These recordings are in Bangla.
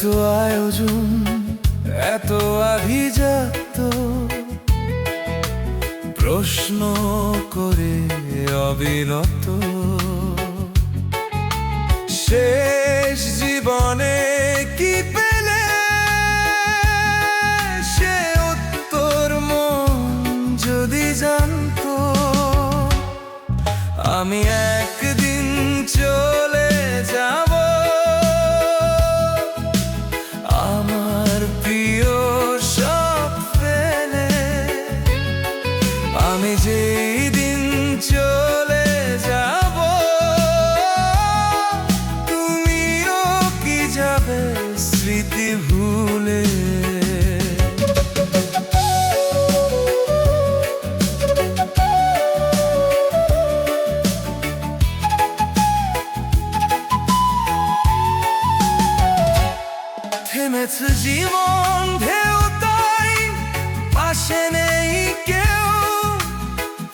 আয়োজন, এত আভিজাত্য, প্রশ্ন করে অবিরত। শেষ জীবনে কি পেলে সে উত্তর মন যদি জানতো। আমি একদিন চলে যাব আমার প্রিয় সব ফেলে। আমি যেই দিন চলে যাব তুমিও কি যাবে স্মৃতি ভুলে। থেমেছে জীবন ঢেউ তাই পাশে নেই কেউ,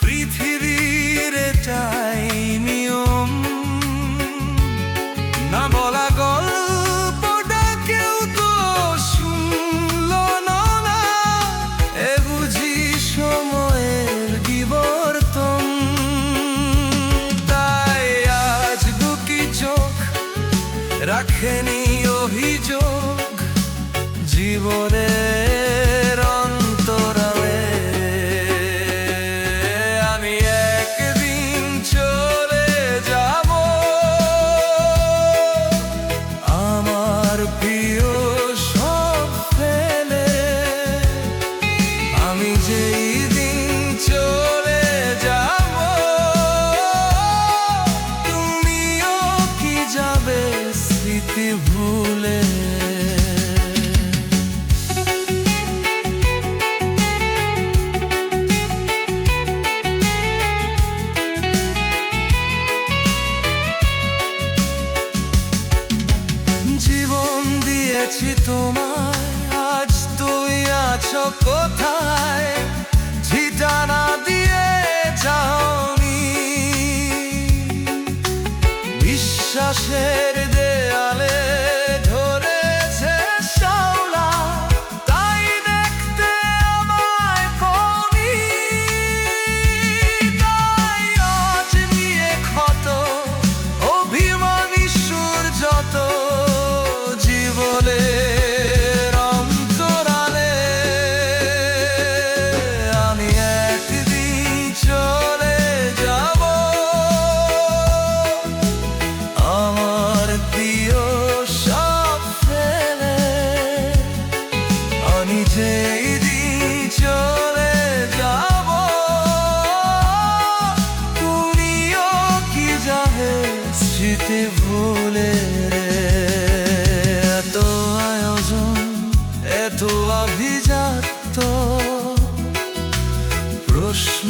পৃথিবীর এটাই নিয়ম। না বলা গল্পটা কেউ তো শুনলো না, এ বুঝি সময়ের বিবর্তন। তাই আজ দুটি চোখ রাখেনি অভিযোগ জীবনের অন্তরালে। আমি একদিন চলে যাব আমার প্রিয় সব ফেলে। আমি যেই দিন চলে যাব তুমিও কি যাবে স্মৃতি ভুলে। জীবন দিয়েছি তোমায়, আজ তুই আছো কোথায়? ঠিকানা দিয়ে যাওনি, বিশ্বাসের দেয়ালে ধরেছে শ্যাওলা, তাই দেখতে আমায় পাওনি। তাই আজ নিয়ে ক্ষত অভিমানী সুর যত জীবনের অন্তরালে। আমি একদিন চলে যাব আমার প্রিয় সব ফেলে। আমি যেই দিন চলে যাব তুমিও কি যাবে স্মৃতি ভুলে। এত আয়োজন, এত আভিজাত্য, প্রশ্ন